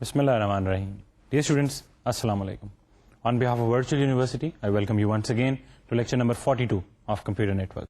Bismillah ar-Rahman ar-Rahim. Dear students, Assalamu alaikum. On behalf of Virtual University, I welcome you once again to lecture number 42 of Computer Network.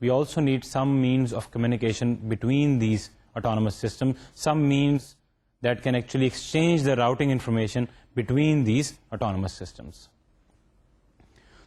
we also need some means of communication between these autonomous systems, some means that can actually exchange the routing information between these autonomous systems.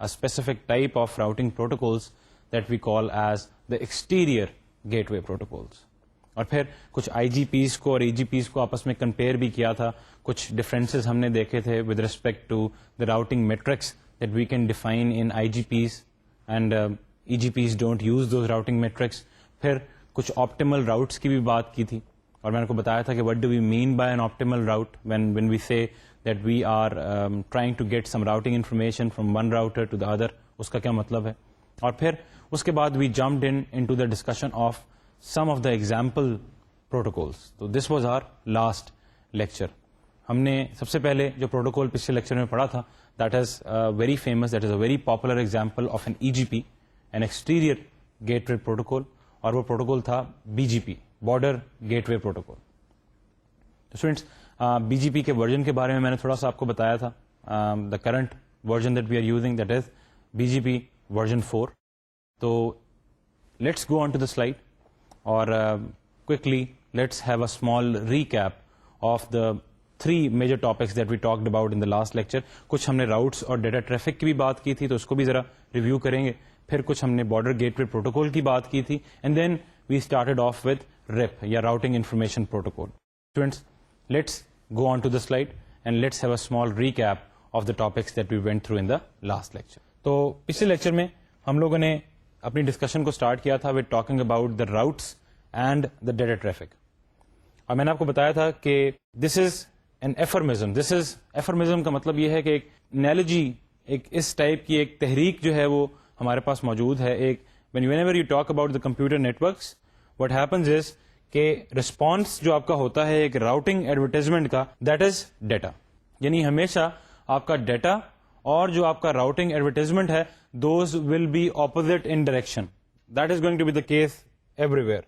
a specific type of routing protocols that we call as the exterior gateway protocols. اور پھر کچھ IGPs کو اور EGPs کو آپس میں compare بھی کیا تھا. کچھ ڈفرینسز ہم نے دیکھے تھے with respect to the routing metrics that we can define in IGPs and EGPs don't use those routing metrics. پھر کچھ آپٹیمل راؤٹس کی بھی بات کی تھی اور میں نے کو بتایا تھا کہ what do we mean by an optimal route when we say that we are trying to get some routing information from one router to the other, اس کا کیا مطلب ہے. اور پھر اس کے بعد we jumped into the discussion of some of the example protocols. تو this was our last lecture. ہم نے سب سے پہلے جو پروٹوکول پچھلے لیکچر میں پڑھا تھا, that is very famous, that is a very popular example of an EGP, an exterior gateway protocol, اور وہ پروٹوکول تھا BGP, border gateway protocol. تو اسٹوڈینٹس, BGP کے ورژن کے بارے میں میں نے تھوڑا سا آپ کو بتایا تھا. the current version that we are using, that is BGP version 4. تو let's go on to the slide. اور quickly let's have a small recap of the three major topics that we talked about in the last lecture. کچھ ہم نے routes اور data traffic کی بھی بات کی تھی تو اس کو بھی ذرا ریویو کریں گے. پھر کچھ ہم نے بارڈر گیٹ وے پروٹوکول کی بات کی تھی and then we started off with RIP یا routing information protocol. Students, let's go on to the slide and let's have a small recap of the topics that we went through in the last lecture. تو پچھلے lecture میں ہم لوگوں نے اپنی discussion کو start کیا تھا with talking about the routes and the data traffic. اور میں نے آپ کو بتایا تھا کہ دس از این ایفرمزم. دس از ایفرمزم کا مطلب یہ ہے کہ ایک انالوجی, ایک اس ٹائپ کی ایک تحریک جو ہے وہ ہمارے پاس موجود ہے. ایک whenever you talk about the computer networks, what happens is کہ رسپانس جو آپ کا ہوتا ہے ایک راؤٹنگ ایڈورٹائزمنٹ کا, دیٹ از ڈیٹا. یعنی ہمیشہ آپ کا ڈیٹا اور جو آپ کا راؤٹنگ ایڈورٹائزمنٹ ہے, those will be opposite in direction. That is going to be the case everywhere.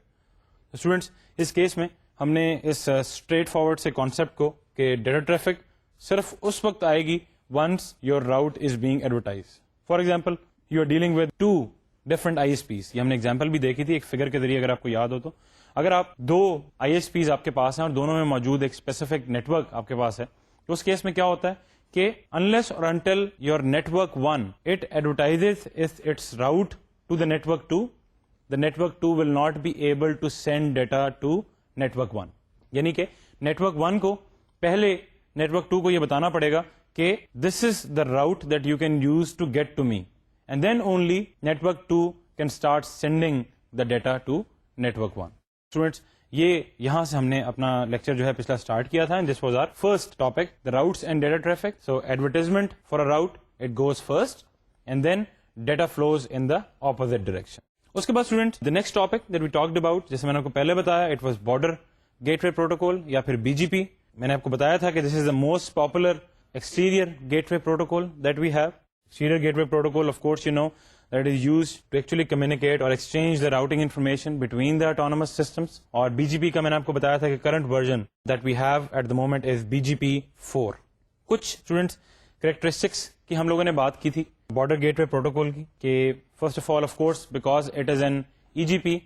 Students, اس کیس میں ہم نے اس اسٹریٹ فارورڈ سے کانسیپٹ کو کہ ڈیٹا ٹریفک صرف اس وقت آئے گی once your route is being advertise. For example, you are dealing with two different ISPs. یہ ہم نے ایگزامپل بھی دیکھی تھی ایک فگر کے ذریعے, اگر آپ کو یاد ہو تو. اگر آپ دو ISPs آپ کے پاس ہیں اور دونوں میں موجود ایک اسپیسیفک نیٹورک آپ کے پاس ہے, تو اس کیس میں کیا ہوتا ہے کہ انلیس اور until your network 1 it advertises its route to the network 2, the network 2 will not be able to send data to network 1. یعنی کہ نیٹورک 1 کو پہلے نیٹورک 2 کو یہ بتانا پڑے گا کہ this is the route that you can use to get to me, and then only network 2 can start sending the data to network 1. Students یہ یہاں سے ہم نے اپنا لیکچر جو ہے پچھلا اسٹارٹ کیا تھا. This was our first topic, the routes and data traffic. So advertisement for a route, it goes first and then data flows in the opposite direction. اس کے بعد student the next topic that we talked about, جیسے میں نے آپ کو پہلے بتایا, it was border gateway protocol یا پھر BGP. میں نے آپ کو بتایا تھا کہ this is the most popular exterior gateway protocol that we have. Exterior gateway protocol, of course, you know that it is used to actually communicate or exchange the routing information between the autonomous systems. اور BGP کا میں نے آپ کو بتایا تھا کہ current version that we have at the moment is BGP 4. کچھ اسٹوڈینٹس کریکٹرسٹکس کی ہم لوگوں نے بات کی تھی بارڈر گیٹ وے پروٹوکول کی, کہ first of all of course because it is an EGP,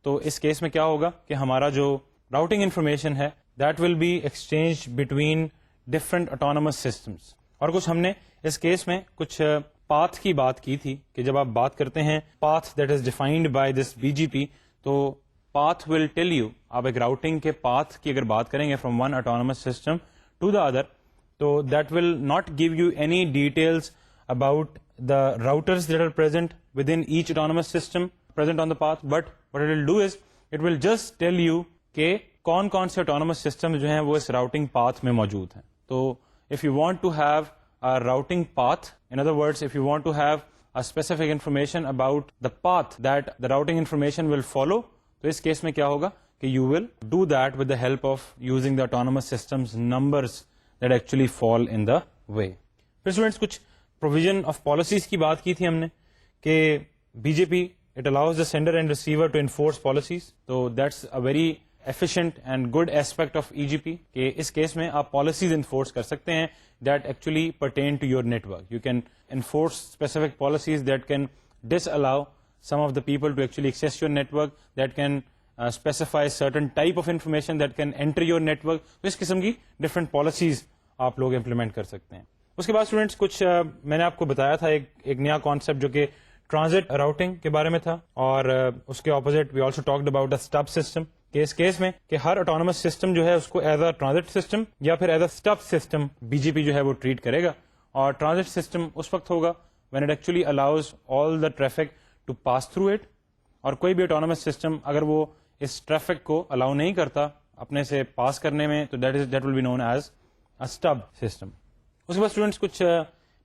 تو اس کیس میں کیا ہوگا کہ ہمارا جو راؤٹنگ انفارمیشن ہے that will be exchange between different autonomous systems. اور کچھ ہم نے اس کیس میں کچھ پاتھ کی بات کی تھی کہ جب آپ بات کرتے ہیں path that is defined by this BGP, تو پاتھ ول ٹیل یو, آپ ایک راؤٹنگ کے پاتھ کی اگر بات کریں گے from one autonomous system to the other, تو that will not give you any details about the routers that are present within each autonomous system present on the path, but what it will do is it will just tell you کہ کون کون سے autonomous system جو ہیں وہ اس routing path میں موجود ہیں. تو if you want to have a routing path, in other words, if you want to have a specific information about the path that the routing information will follow, تو اس case میں کیا ہوگا کہ you will do that with the help of using the autonomous systems numbers that actually fall in the way. پھر students کچھ provision of policies کی بات کی تھی ہم نے کہ BGP it allows the sender and receiver to enforce policies, so that's a very efficient and good aspect of EGP, کہ اس کیس میں آپ پالیسیز انفورس کر سکتے ہیں that actually pertain to your network. You can enforce specific policies that can disallow some of the people to actually access your network, that can specify certain type of information that can enter your network. تو اس قسم کی different policies آپ لوگ implement کر سکتے ہیں. اس کے بعد اسٹوڈینٹس کچھ میں نے آپ کو بتایا تھا ایک نیا کانسیپٹ جو کہ ٹرانزٹ راؤٹنگ کے بارے میں تھا, اور اس کے opposite we also talked about the stub system, کہ اس کیس میں کہ ہر آٹونومس سسٹم جو ہے اس کو ایز اے ٹرانزٹ سسٹم یا پھر as a stub system BGP جو ہے وہ ٹریٹ کرے گا. اور ٹرانزٹ سسٹم اس وقت ہوگا when it actually allows all the traffic to pass through it, اور کوئی بھی آٹونومس سسٹم اگر وہ اس ٹریفک کو الاؤ نہیں کرتا اپنے سے پاس کرنے میں, تو that will be known as a stub system. اس کے بعد اسٹوڈینٹس کچھ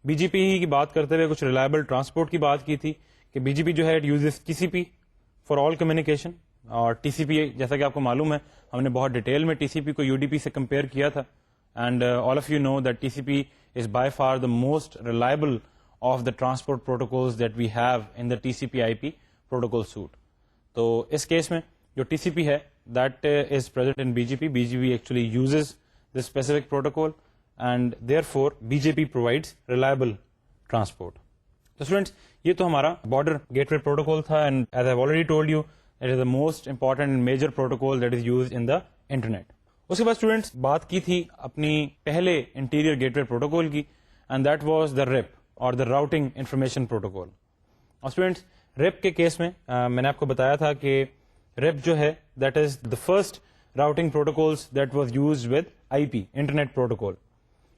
BGP کی بات کرتے ہوئے کچھ ریلائبل ٹرانسپورٹ کی بات کی تھی کہ BGP جو ہے it uses TCP for all communication, اور TCP جیسا کہ آپ کو معلوم ہے ہم نے بہت ڈیٹیل میں TCP کو UDP سے کمپیئر کیا تھا, and all of you know that TCP is by far the most reliable of the transport protocols that we have in the TCP/IP protocol suite. تو اس کیس میں جو TCP ہے that is present in BGP actually uses this specific protocol, and therefore BGP provides reliable transport. تو students یہ تو ہمارا border gateway protocol تھا, and as I already told you it is the most important and major protocol that is used in the internet. اس کے بعد students بات کی تھی اپنی پہلے انٹیریئر گیٹ وے پروٹوکول کی, and that was the RIP اور دا راؤٹنگ انفارمیشن پروٹوکول. اور اسٹوڈینٹس RIP کے کیس میں میں نے آپ کو بتایا تھا کہ RIP جو ہے that is the first routing protocols that was used with IP internet protocol.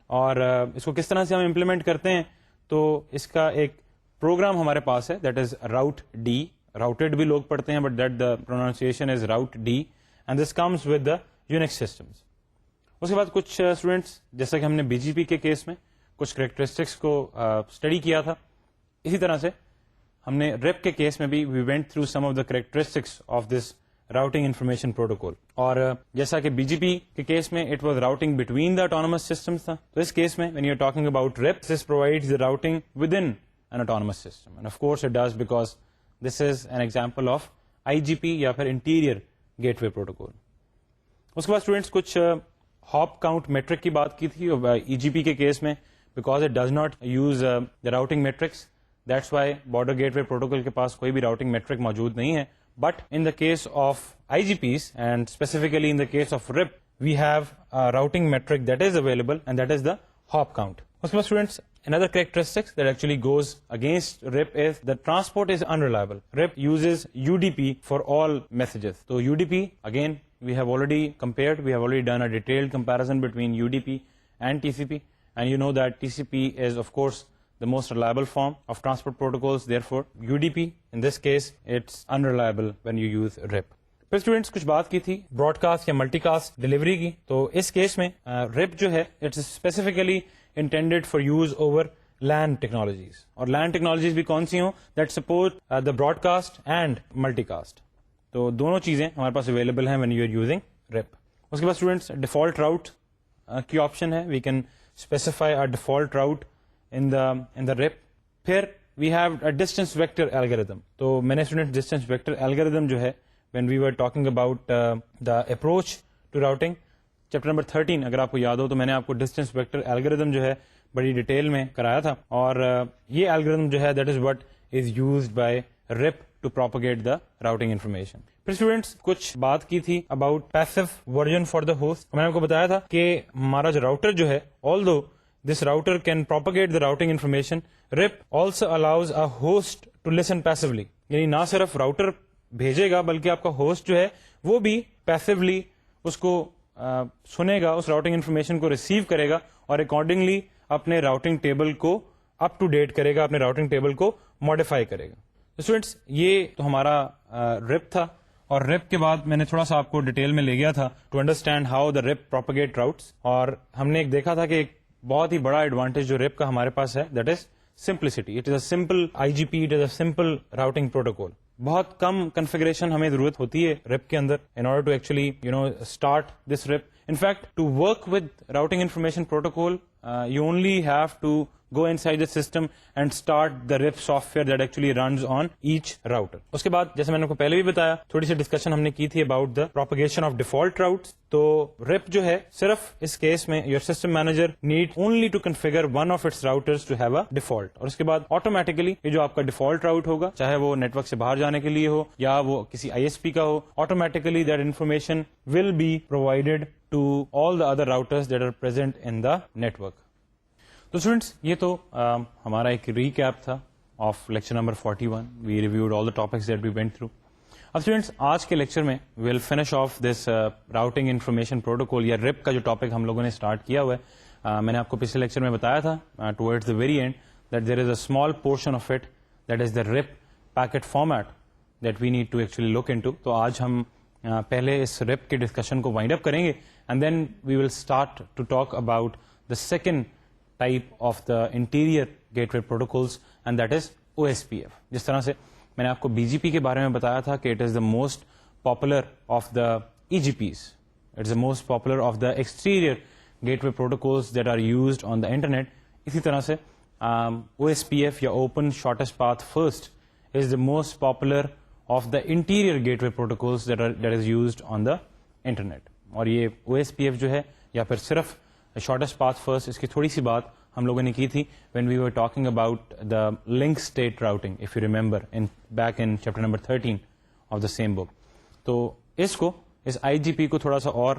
اور اس کو کس طرح سے ہم امپلیمنٹ کرتے ہیں, تو اس کا ایک پروگرام ہمارے پاس ہے دیٹ از ROUT-D, راؤٹیڈ بھی لوگ پڑھتے ہیں but that the pronunciation is ROUT-D, and this comes with the Unix systems. اس کے بعد کچھ اسٹوڈینٹس جیسا کہ ہم نے BGP کے کیس میں کچھ کریکٹرسٹکس کو اسٹڈی کیا تھا, اسی طرح سے ہم نے RIP کے کیس میں بھی we went through some of the characteristics of this routing information protocol. اور جیسا کہ BGP کے کیس میں it was routing between the autonomous systems تھا, تو اس کیس میں when you are talking about RIP this provides the routing with in an autonomous system, and of course it does because this is an example of IGP یا پھر interior gateway protocol. اس کے بعد students کچھ hop count metric کی بات کی تھی EGP کے کیس میں, because it does not use the routing metrics, that's why border gateway protocol کے پاس کوئی بھی routing metric موجود نہیں ہے. But in the case of IGPs and specifically in the case of RIP, we have a routing metric that is available, and that is the hop count. اس کے بعد students another characteristic that actually goes against RIP is that transport is unreliable. RIP uses UDP for all messages. So UDP, again, we have already compared, we have already done a detailed comparison between UDP and TCP, and you know that TCP is of course the most reliable form of transport protocols. Therefore UDP in this case it's unreliable when you use RIP. پھر students کچھ بات کی تھی broadcast یا multicast delivery کی. تو اس case میں RIP جو ہے it's specifically intended for use over LAN technologies, اور لین ٹیکنالوجیز بھی کون سی ہوں that support the broadcast and multicast. تو دونوں چیزیں ہمارے پاس اویلیبل ہیں when you are using RIP. اس کے بعد اسٹوڈینٹس ڈیفالٹ راؤٹ کی آپشن ہے, we can specify a default route in the RIP. پھر we have a distance vector algorithm. تو میں نے اسٹوڈینٹ ڈسٹینس ویکٹر الگوریتھم جو ہے when we were talking about the approach to routing chapter number 13 اگر آپ کو یاد ہو تو میں نے آپ کو ڈسٹینس ویکٹر الگوریتھم جو ہے بڑی ڈیٹیل میں کرایا تھا, اور یہ الگوریتھم جو ہے that is what is used by RIP to propagate the routing information. پھر اسٹوڈینٹس کچھ بات کی تھی about passive version for the host. میں نے آپ کو بتایا تھا کہ ہمارا جو راؤٹر جو ہے although this router can propagate the routing information, RIP also allows a host to listen passively. یعنی نہ صرف راؤٹر بھیجے گا بلکہ آپ کا ہوسٹ جو ہے وہ بھی پیسولی اس کو سنے گا, اس راؤٹنگ انفارمیشن کو ریسیو کرے گا اور اکارڈنگلی اپنے راؤٹنگ ٹیبل کو اپ ٹو ڈیٹ کرے گا, اپنے راؤٹنگ ٹیبل کو ماڈیفائی کرے گا. اسٹوڈینٹس یہ تو ہمارا RIP تھا, اور RIP کے بعد میں نے تھوڑا سا آپ کو ڈیٹیل میں لے گیا تھا to understand how the RIP propagate routes, اور ہم نے ایک دیکھا تھا کہ ایک بہت ہی بڑا ایڈوانٹیج جو RIP کا ہمارے پاس ہے that is simplicity. It is a simple IGP, it is a simple routing protocol. بہت کم کنفیگریشن ہمیں ضرورت ہوتی ہے RIP کے اندر in order to actually start this RIP. In fact to work with routing information protocol you only have to go inside the system and start the RIP software that actually runs on each router. اس کے بعد جیسے میں نے آپ کو پہلے بھی بتایا تھوڑی سی ڈسکشن ہم نے کی تھی about the propagation of default routes. تو RIP جو ہے صرف اس کیس میں your system manager need only to configure one of its routers to have a default, اور اس کے بعد automatically یہ جو آپ کا default route ہوگا چاہے وہ نیٹ ورک سے باہر جانے کے لیے ہو یا وہ کسی ISP کا ہو, automatically that information will be provided to all the other routers that are present in the network. تو اسٹوڈینٹس یہ تو ہمارا ایک ریکیپ تھا of lecture number 41. We reviewed all the topics that we went through. اب students آج کے lecture میں we will finish off this routing information protocol یا RIP کا جو ٹاپک ہم لوگوں نے اسٹارٹ کیا ہوا ہے. میں نے آپ کو پچھلے لیکچر میں بتایا تھا towards the very end that there is a small portion of it that is the RIP packet format that we need to actually look into. تو آج ہم پہلے اس RIP کے ڈسکشن کو وائنڈ اپ کریں گے and then we will start to talk about the second type of the interior gateway protocols and that is OSPF. جس طرح سے میں نے آپ کو BGP کے بارے میں بتایا تھا کہ it is the most popular of the EGPs. It is the most popular of the exterior gateway protocols that are used on the internet. اسی طرح سے OSPF یا Open Shortest Path First is the most popular of the interior gateway protocols that is used on the internet. اور یہ OSPF جو ہے یا پھر صرف شارٹیسٹ پاتھ فرسٹ, اس کی تھوڑی سی بات ہم لوگوں نے کی تھی when we were talking about the link state routing if you remember back in chapter number 13 of the same book. تو اس IGP کو تھوڑا سا اور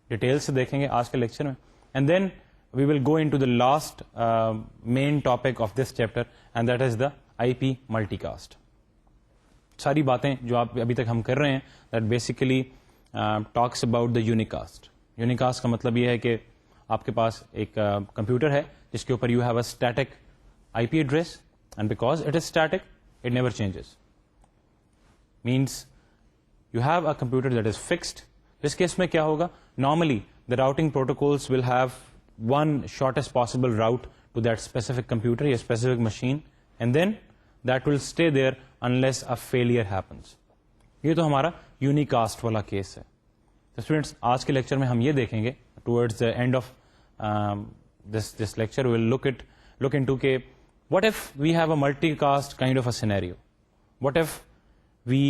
ڈیٹیل سے دیکھیں گے آج کے لیکچر میں, and then we will go into the last main topic of this chapter and that is the IP multicast. ساری باتیں جو آپ ابھی تک ہم کر رہے ہیں that basically talks about the unicast. Unicast کا مطلب یہ ہے کہ آپ کے پاس ایک کمپیوٹر ہے جس کے اوپر you have a static IP address and because it is static it never changes. Means you have a computer that is fixed. اس کیس میں کیا ہوگا, normally the routing protocols will have one shortest possible route to that specific computer یا specific machine and then that will stay there unless a failure happens. یہ تو ہمارا unicast والا case ہے. تو اسٹوڈینٹس آج کے لیکچر میں ہم یہ دیکھیں گے towards the end of this lecture we will look into ke what if we have a multicast kind of a scenario, what if we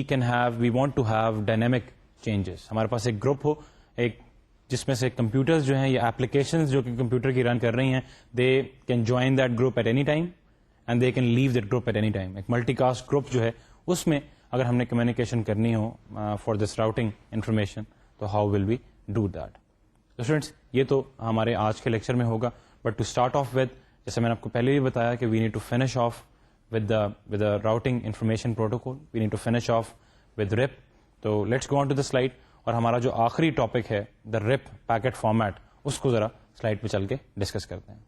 want to have dynamic changes. ہمارے پاس ایک group ہو ایک جس میں سے کمپیوٹرز جو ہیں یا applications جو کہ کمپیوٹر کی رن کر رہی ہیں they can join that group at any time and they can leave that group at any time. ایک ملٹی کاسٹ گروپ جو ہے اس میں اگر ہم نے کمیونیکیشن کرنی ہو for this routing information تو how will we do that. Students یہ تو ہمارے آج کے لیکچر میں ہوگا, but to start off with جیسے میں نے آپ کو پہلے بھی بتایا کہ we need to finish off with the routing information protocol, we need to finish off with RIP. تو let's go on to the slide, اور ہمارا جو آخری ٹاپک ہے دا RIP پیکٹ فارمیٹ اس کو ذرا سلائڈ پہ چل کے ڈسکس کرتے ہیں.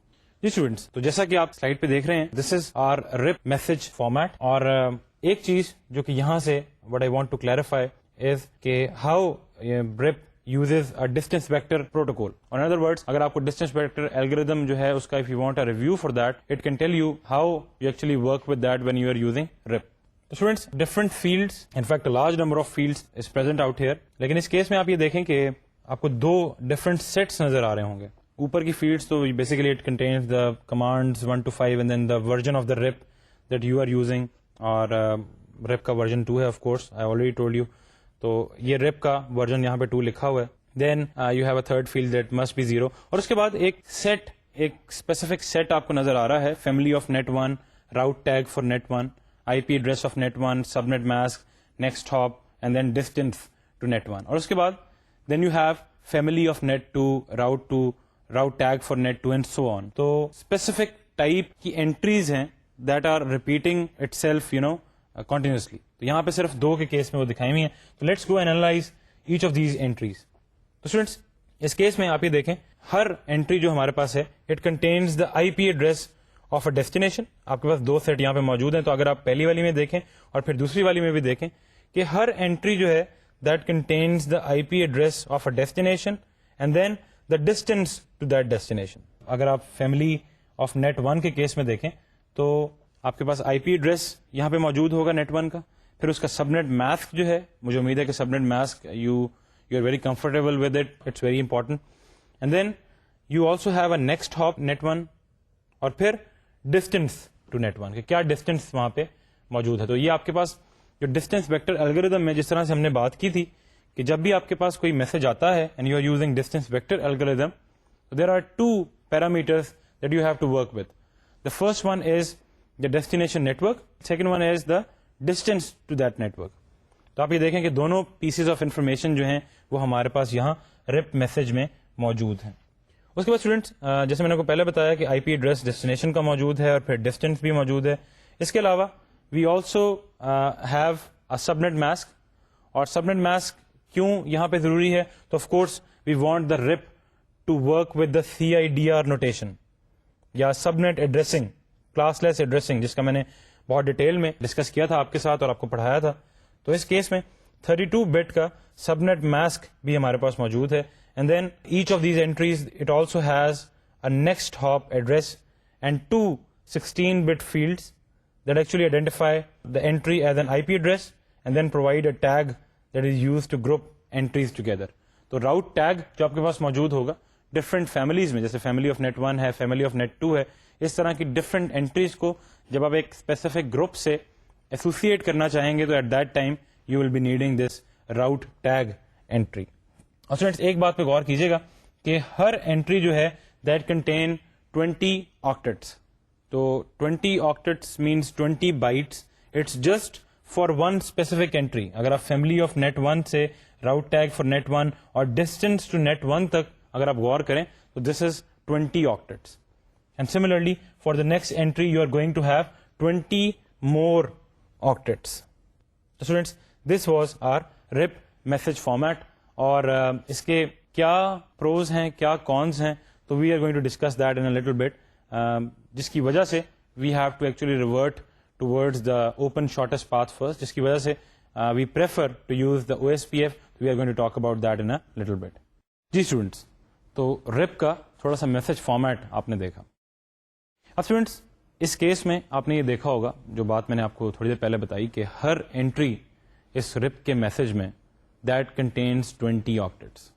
جی اسٹوڈینٹس، تو جیسا کہ آپ سلائڈ پہ دیکھ رہے ہیں this is our RIP message format. اور ایک چیز جو کہ یہاں سے what I want to clarify is کہ how Ripa uses a distance vector protocol. Or in other words, اگر آپ کو distance vector algorithm جو ہے اس کا if you want a review for that, it can tell you how you actually work with that when you are using RIP. So students, different fields, in fact a large number of fields is present out here. لیکن اس case میں آپ یہ دیکھیں کہ آپ کو دو different sets نظر آ رہے ہوں گے. اوپر کی fields تو basically it contains the commands 1 to 5 and then the version of the RIP that you are using. اور RIP کا version 2 ہے of course, I already told you. تو یہ ریپ کا ورژن یہاں پہ 2 لکھا ہوا ہے. Then you have a third field that must be 0. اور اس کے بعد ایک اسپیسیفک سیٹ آپ کو نظر آ رہا ہے, family of net 1, route tag for net 1, I P address of net 1, subnet mask, next hop and then distance to net 1. اور اس کے بعد then you have family of net 2, route tag for net 2 and so on. تو specific type کی entries ہیں that are repeating itself continuously. تو یہاں پہ صرف 2 کے کیس میں وہ دکھائی ہوئی ہیں. تو let's go and analyze each of these entries. تو اسٹوڈینٹس اس کیس میں آپ یہ دیکھیں ہر انٹری جو ہمارے پاس ہے it contains the I P address of a destination. آپ کے پاس 2 سیٹ یہاں پہ موجود ہیں. تو اگر آپ پہلی والی میں دیکھیں اور پھر دوسری والی میں بھی دیکھیں کہ ہر انٹری جو ہے that contains the I P address of a destination and then the distance to that destination. اگر آپ فیملی آف نیٹ 1 کے کیس میں دیکھیں تو آپ کے پاس آئی پی ایڈریس یہاں پہ موجود ہوگا نیٹ 1 کا. پھر اس کا سب نیٹ ماسک جو ہے, مجھے امید ہے کہ subnet mask you are very comfortable with it, it's very important. And then you also have a next hop net 1 اور پھر ڈسٹینس ٹو نیٹ 1 کہ کیا ڈسٹینس وہاں پہ موجود ہے. تو یہ آپ کے پاس جو ڈسٹینس ویکٹر الگوریدم میں جس طرح سے ہم نے بات کی تھی کہ جب بھی آپ کے پاس کوئی میسج آتا ہے and you are using distance vector algorithm, there are 2 parameters that you have to work with. The first one is the destination network, second one is the distance to that network. تو آپ یہ دیکھیں کہ دونوں pieces of information جو ہیں وہ ہمارے پاس یہاں رپ میسج میں موجود ہیں. اس کے بعد اسٹوڈینٹس جیسے میں نے کو پہلے بتایا کہ آئی پی ایڈریس ڈیسٹینیشن کا موجود ہے اور پھر ڈسٹینس بھی موجود ہے. اس کے علاوہ we also have a subnet mask. اور سب نیٹ ماسک کیوں یہاں پہ ضروری ہے؟ تو of course we want the RIP to work with the CIDR notation یا subnet addressing, classless addressing, جس کا میں نے بہت ڈیٹیل میں ڈسکس کیا تھا آپ کے ساتھ اور آپ کو پڑھایا تھا. تو اس کیس میں 32 بٹ کا سب نیٹ ماسک بھی ہمارے پاس موجود ہے. And then each of these entries it also has a next hop address and 2 16 bit fields that actually identify the entry as an I P address and then provide a tag that is use to group entries together. تو route tag جو آپ کے پاس موجود ہوگا different families میں, جیسے family of net 1 ہے, family of net 2 ہے, اس طرح کی ڈفرنٹ انٹریز کو جب آپ ایک اسپیسیفک گروپ سے ایسوسیٹ کرنا چاہیں گے تو at that time you will be needing this route tag entry. اور اسٹوڈینٹس ایک بات پہ غور کیجیے گا کہ ہر انٹری جو ہے دیٹ کنٹین 20 آکٹیٹس. تو 20 octets means 20 bytes. It's just for one specific entry. اگر آپ فیملی آف نیٹ 1 سے راؤٹ ٹیگ فار نیٹ 1 اور ڈسٹینس ٹو نیٹ 1 تک اگر آپ غور کریں تو دس از 20 octets. And similarly, for the next entry, you are going to have 20 more octets. So students, this was our RIP message format. اور اس کے کیا پروز ہیں, کیا کونز ہیں, تو we are going to discuss that in a little bit. جس کی وجہ سے we have to actually revert towards the open shortest path first. جس کی وجہ سے we prefer to use the OSPF. We are going to talk about that in a little bit. جی students, تو RIP کا تھوڑا سا میسج فارمیٹ آپ نے دیکھا. اب اسٹوڈینٹس اس کیس میں آپ نے یہ دیکھا ہوگا جو بات میں نے آپ کو تھوڑی دیر پہلے بتائی کہ ہر انٹری اس رپ کے میسج میں دیٹ کنٹینس 20 آکٹیٹس.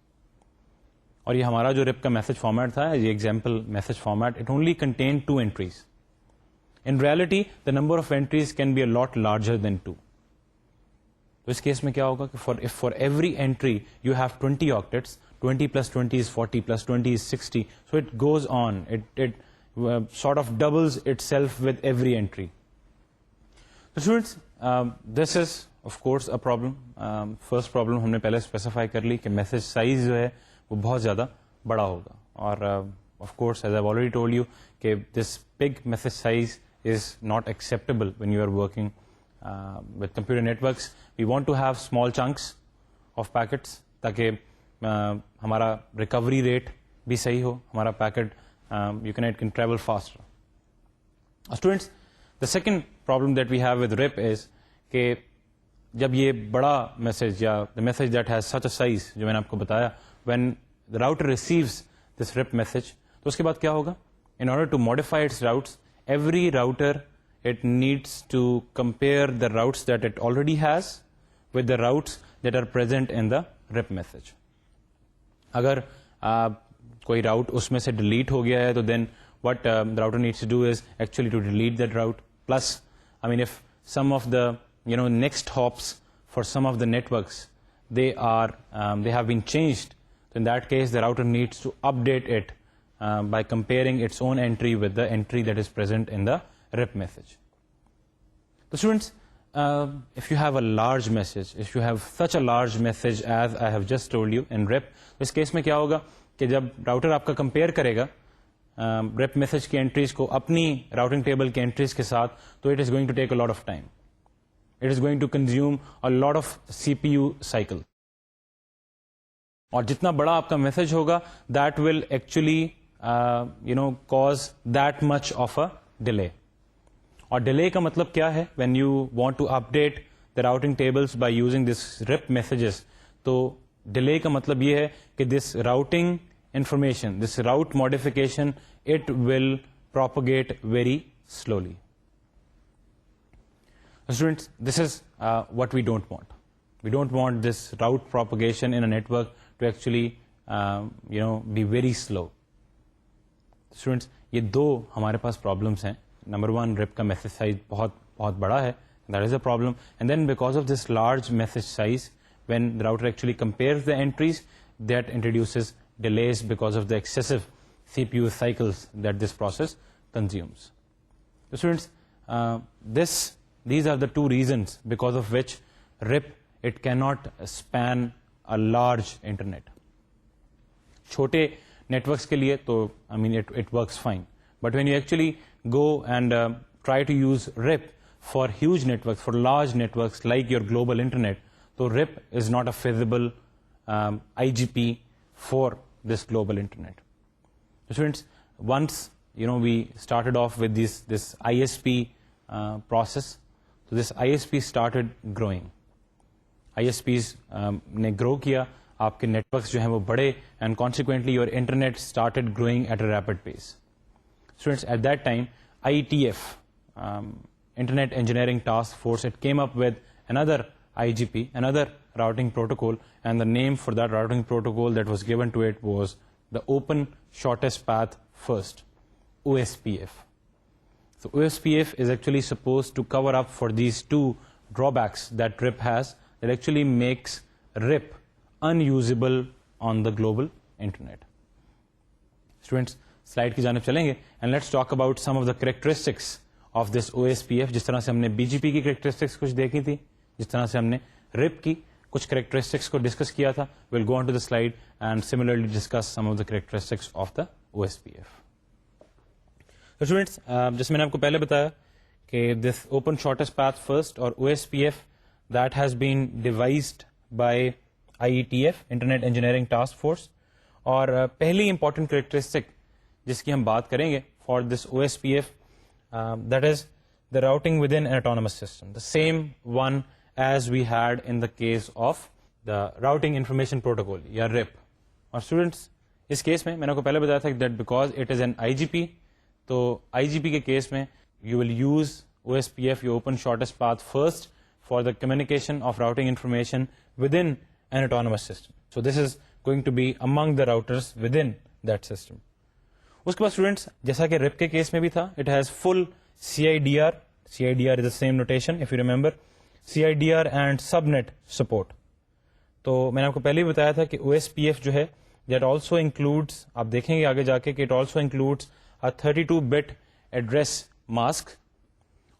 اور یہ ہمارا جو رپ کا میسج فارمیٹ تھا, یہ example message format, it only contain 2 entries. In reality the number of entries can be a lot larger than 2. تو اس کیس میں کیا ہوگا کہ for every entry you have 20 octets. 20 plus 20 is 40 plus 20 is 60. So it goes on. It sort of doubles itself with every entry. So students, this is of course a problem. First problem ہم نے پہلے specify کر لی کہ message size جو ہے وہ بہت زیادہ بڑا ہوگا. اور of course as I've already told you کہ this big message size is not acceptable when you are working with computer networks. We want to have small chunks of packets تاکہ ہمارا ریکوری ریٹ بھی صحیح ہو, ہمارا packet it can travel faster. Students, the second problem that we have with RIP is کہ جب یہ بڑا message یا the message that has such a size جو میں نے آپ کو بتایا, when the router receives this RIP message, تو اس کے بعد کیا ہوگا؟ In order to modify its routes, every router it needs to compare the routes that it already has with the routes that are present in the RIP message. اگر کوئی route اس میں سے delete ہو گیا ہے تو دین what the router needs to do is actually to delete that route. Plus, I mean, if some of the next hops for some of the networks they have been changed, so in that case the router needs to update it by comparing its own entry with the entry that is present in the RIP message. So students, if you have a large message, if you have such a large message as I have just told you in RIP, اس case میں کیا ہوگا کہ جب router آپ کا compare کرے گا RIP میسج کی انٹریز کو اپنی راؤٹنگ ٹیبل کی انٹریز کے ساتھ, تو it is going to take a lot of time, it is going to consume a lot of CPU cycle, اور جتنا بڑا آپ کا میسج ہوگا that will actually cause that much of a delay. اور ڈیلے کا مطلب کیا ہے؟ When you want to update the routing tables by using this RIP messages, تو ڈیلے کا مطلب یہ ہے کہ this routing information, this route modification, it will propagate very slowly. Students, this is what we don't want. We don't want this route propagation in a network to actually be very slow. Students, یہ دو ہمارے پاس problems ہیں. Number one, RIP کا message size بہت بڑا ہے, that is a problem. And then because of this large message size, when the router actually compares the entries, that introduces delays because of the excessive CPU cycles that this process consumes. So students, these are the two reasons because of which RIP, it cannot span a large internet. چھوٹے networks کے لیے تو I mean it works fine, but when you actually go and try to use RIP for huge networks, for large networks like your global internet, so RIP is not a feasible IGP for this global internet. So students, once we started off with this ISP process, so this ISP started growing. ISPs نے grow کیا, آپ کے networks جو ہیں وہ بڑے, and consequently your internet started growing at a rapid pace. Students, at that time IETF, Internet Engineering Task Force, it came up with another IGP, another routing protocol, and the name for that routing protocol that was given to it was the Open Shortest Path First, OSPF. So OSPF is actually supposed to cover up for these two drawbacks that RIP has, that actually makes RIP unusable on the global internet. Students, slide کی جانب چلیں گے, and let's talk about some of the characteristics of this OSPF. جس طرح سے ہم نے BGP کی characteristics کچھ دیکھی تھی, جس طرح سے ہم نے RIP کی کچھ کریکٹرسٹکس کو ڈسکس کیا تھا. we'll go on to the slide and similarly discuss some of the characteristics of the OSPF. So students, جس میں نے آپ کو پہلے بتایا کہ this Open Shortest Path First اور OSPF that has been devised by IETF, Internet Engineering Task Force, اور پہلی امپورٹنٹ کریکٹرسٹک جس کی ہم بات کریں گے for this OSPF, that is the routing within an autonomous system, the same one as we had in the case of the routing information protocol یا RIP. اور اسٹوڈینٹس اس کیس میں نے آپ کو پہلے بتایا تھا that because it is an IGP, تو IGP کے کیس میں you will use OSPF, your Open Shortest Path First, for the communication of routing information within an autonomous system. So this is going to be among the routers within that system. اس کے بعد students جیسا کہ RIP کے case میں بھی تھا, it has full CIDR. CIDR is the same notation if you remember. CIDR and subnet support. تو میں نے آپ کو پہلے ہی بتایا تھا کہ OSPF جو ہے that also includes, آپ دیکھیں گے آگے جا کے کہ it also includes a 32-bit address mask,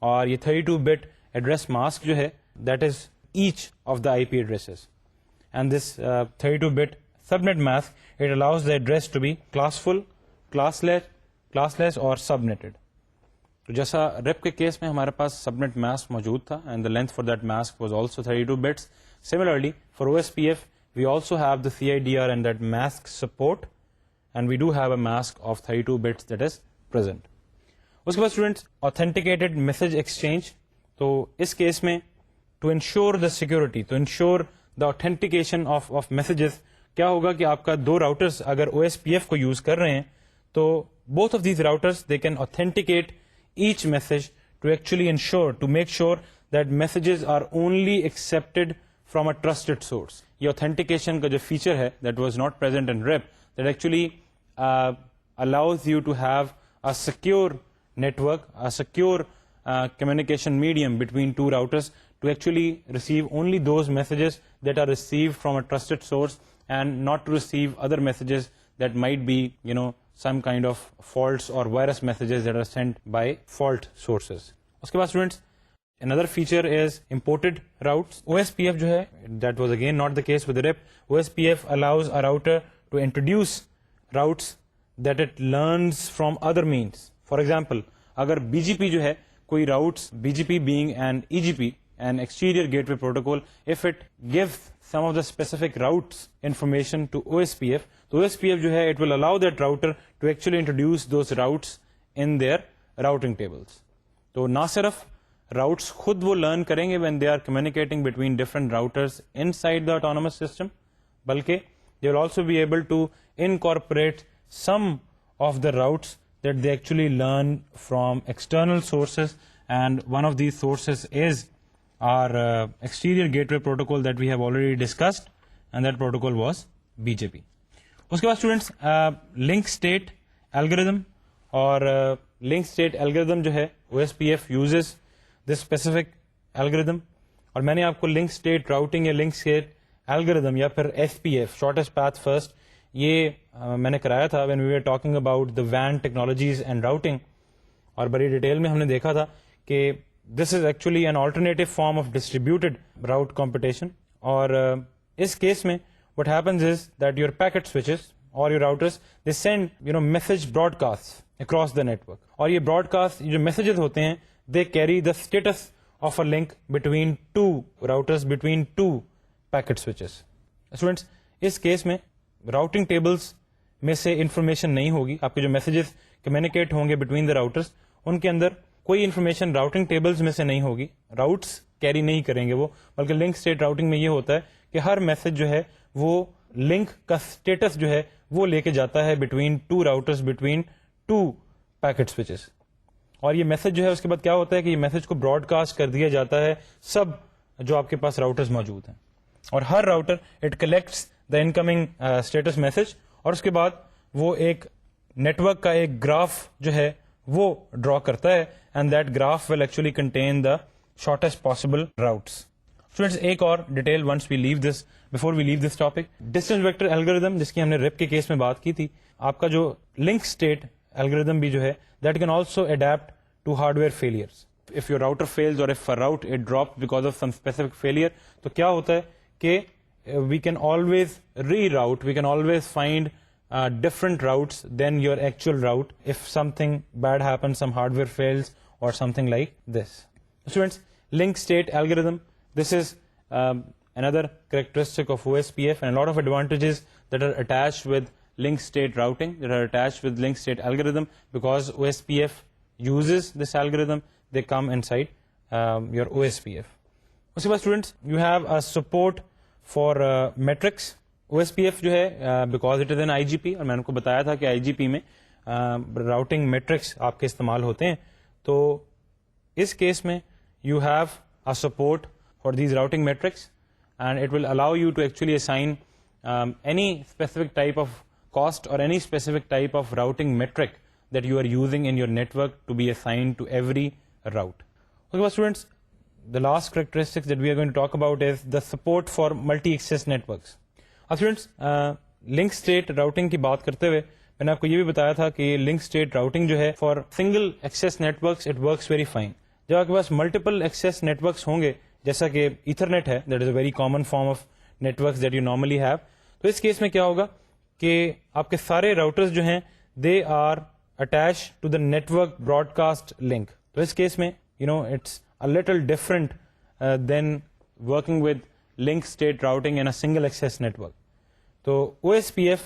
اور یہ 32-bit address mask جو ہے that is each of the IP addresses. And this 32-bit subnet mask, it allows the address to be classful, classless or subnetted. تو جیسا RIP کے case میں ہمارے پاس subnet mask موجود تھا and the length for that mask was also 32 bits. Similarly, for OSPF, we also have the CIDR and that mask support, and we do have a mask of 32 bits that is present. اس کے بعد students authenticated message exchange. تو اس case میں to ensure the security, to ensure the authentication of messages, کیا ہوگا کہ آپ کا دو راؤٹرس اگر OSPF کو یوز کر رہے ہیں تو both of these routers they can authenticate each message to actually ensure, to make sure that messages are only accepted from a trusted source. یہ authentication کا جو feature ہے that was not present in RIP, that actually allows you to have a secure network, a secure communication medium between two routers to actually receive only those messages that are received from a trusted source and not to receive other messages that might be, some kind of faults or virus messages that are sent by fault sources. اس کے بعد students, another feature is imported routes. OSPF جو ہے, that was again not the case with the RIP. OSPF allows a router to introduce routes that it learns from other means. For example, اگر BGP جو ہے کوئی routes, BGP being an EGP, an exterior gateway protocol, if it gives some of the specific routes information to OSPF, تو OSPF جو ہے it will allow that router to actually introduce those routes in their routing tables. تو نہ صرف routes خود وہ learn کریں گے when they are communicating between different routers inside the autonomous system, بلکہ they will also be able to incorporate some of the routes that they actually learn from external sources, and one of these sources is our exterior gateway protocol that we have already discussed, and that protocol was BGP. اس کے بعد students link state algorithm, اور link state algorithm جو ہے OSPF uses this specific algorithm، اور میں نے آپ کو لنک اسٹیٹ راؤٹنگ یا لنک اسٹیٹ الگوریدم یا پھر SPF شارٹیسٹ پاتھ فرسٹ یہ میں نے کرایا تھا when we were talking about the WAN technologies and routing، اور بڑی ڈیٹیل میں ہم نے دیکھا تھا کہ this is actually an alternative form of distributed route computation. اور اس کیس میں what happens is that your packet switches or your routers they send message broadcasts across the network, اور یہ broadcast جو messages ہوتے ہیں they carry the status of a link between two routers, between two packet switches. Students, us case میں routing tables میں سے information نہیں ہوگی، آپ کے جو میسیجز کمیونیکیٹ ہوں گے بٹوین دا راؤٹرس ان کے اندر کوئی انفارمیشن راؤٹنگ ٹیبلز میں سے نہیں ہوگی، راؤٹس کیری نہیں کریں گے وہ، بلکہ لنک اسٹیٹ راؤٹنگ میں یہ ہوتا ہے کہ ہر میسج جو ہے وہ لنک کا اسٹیٹس جو ہے وہ لے کے جاتا ہے between two routers, between two packet switches, اور یہ میسج جو ہے اس کے بعد کیا ہوتا ہے کہ یہ میسج کو براڈ کاسٹ کر دیا جاتا ہے سب جو آپ کے پاس راؤٹرز موجود ہیں، اور ہر router it collects the incoming status message, اور اس کے بعد وہ ایک نیٹورک کا ایک گراف جو ہے وہ ڈرا کرتا ہے، and that graph will actually contain the shortest possible routes. Students ایک اور detail once we leave this, before we leave this topic, distance vector algorithm جس کی ہم نے ریپ کے کیس میں بات کی تھی، آپ کا جو لنک اسٹیٹ الگوریدم بھی جو ہے that can also adapt to hardware failures. If your router fails اور if route it drop because of some specific failure, تو کیا ہوتا ہے کہ we can always reroute, we can always find different routes than your actual route if something bad happens, some hardware fails or something like this. Students, link state algorithm, this is another characteristic of OSPF, and a lot of advantages that are attached with link state routing, that are attached with link state algorithm, because OSPF uses this algorithm, they come inside your OSPF. اس کے بعد students you have a support for matrix. OSPF جو ہے because it is an IGP، اور میں نے کو بتایا تھا کہ IGP میں راؤٹنگ میٹرکس آپ کے استعمال ہوتے ہیں، تو اس کیس میں you have a support for these routing metrics, and it will allow you to actually assign any specific type of cost اور any specific type of routing metric that you are using in your network to be assign to every route. اس کے بعد students the last characteristic that we are going to talk about is the support for multi-access networks. Students, link state routing کی بات کرتے ہوئے میں نے آپ کو یہ بھی بتایا تھا کہ link state routing جو ہے for single access networks it works very fine. جب آپ کے پاس multiple access networks ہوں گے جیسا کہ Ethernet ہے, that is a very common form of networks that you normally have, تو اس کیس میں کیا ہوگا کہ آپ کے سارے راؤٹرز جو ہیں they are attached to the network broadcast link. تو اس کیس میں it's a little different than working with link state routing in a single access network. So OSPF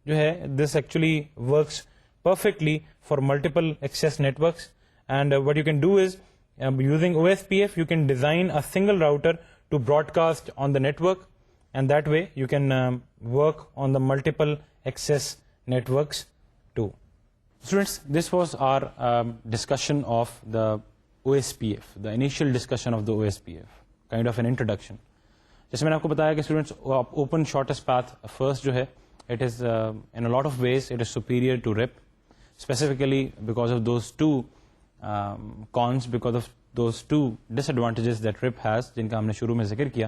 جو ہے this actually works perfectly for multiple access networks. And what you can do is using OSPF you can design a single router to broadcast on the network, and that way you can work on the multiple access networks too. Students, this was our discussion of the OSPF, the initial discussion of the OSPF, kind of an introduction. جیسے میں نے آپ کو بتایا کہ students open shortest path first جو ہے it is in lot of ways it is superior to RIP, specifically because of those two cons, because of those two disadvantages that RIP has, جن کا ہم نے شروع میں ذکر کیا.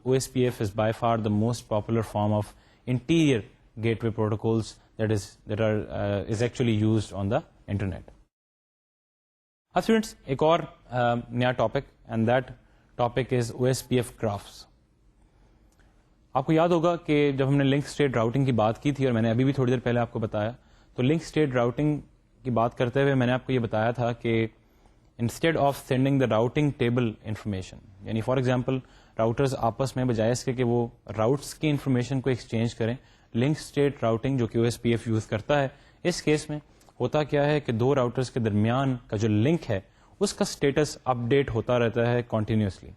OSPF is by far the most popular form of interior gateway protocols that is actually used on the internet. اب students ایک اور نیا topic, and that topic is OSPF graphs. آپ کو یاد ہوگا کہ جب ہم نے لنک اسٹیٹ راؤٹنگ کی بات کی تھی, اور میں نے ابھی بھی تھوڑی دیر پہلے آپ کو بتایا, تو لنک اسٹیٹ راؤٹنگ کی بات کرتے ہوئے میں نے آپ کو یہ بتایا تھا کہ instead of sending the routing table information, یعنی فار ایگزامپل راؤٹرز آپس میں بجائے اس کے کہ وہ راؤٹس کی انفارمیشن کو ایکسچینج کریں, لنک اسٹیٹ راؤٹنگ جو کہ OSPF یوز کرتا ہے, اس کیس میں ہوتا کیا ہے کہ دو راؤٹرز کے درمیان کا جو لنک ہے اس کا اسٹیٹس اپ ڈیٹ ہوتا رہتا ہے کنٹینیوسلی.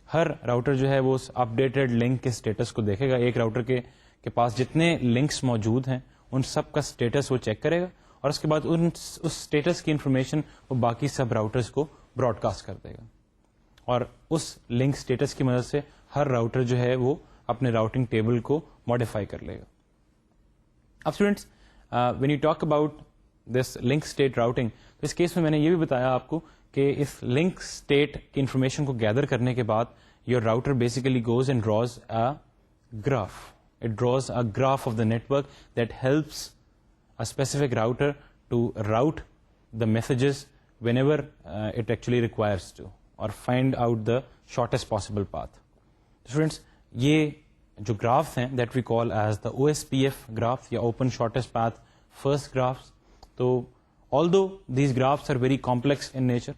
ہر راؤٹر جو ہے وہ اس اپ ڈیٹڈ لنک کے اسٹیٹس کو دیکھے گا. ایک راؤٹر کے پاس جتنے لنکس موجود ہیں ان سب کا اسٹیٹس وہ چیک کرے گا, اور اس کے بعد اس اسٹیٹس کی انفارمیشن وہ باقی سب راؤٹرز کو براڈ کاسٹ کر دے گا, اور اس لنک اسٹیٹس کی مدد سے ہر راؤٹر جو ہے وہ اپنے راؤٹنگ ٹیبل کو ماڈیفائی کر لے گا. اب students when you talk about this link state routing, تو اس کیس میں نے یہ بھی بتایا آپ کو کہ اس لنک اسٹیٹ کی انفارمیشن کو گیدر کرنے کے بعد your router basically goes and draws a graph. It draws a graph of the network that helps a specific router to route the messages whenever it actually requires to, or find out the shortest possible path. Students, یہ جو graphs ہیں that we call as the OSPF graphs یا open shortest path first graphs. So although these graphs are very complex in nature,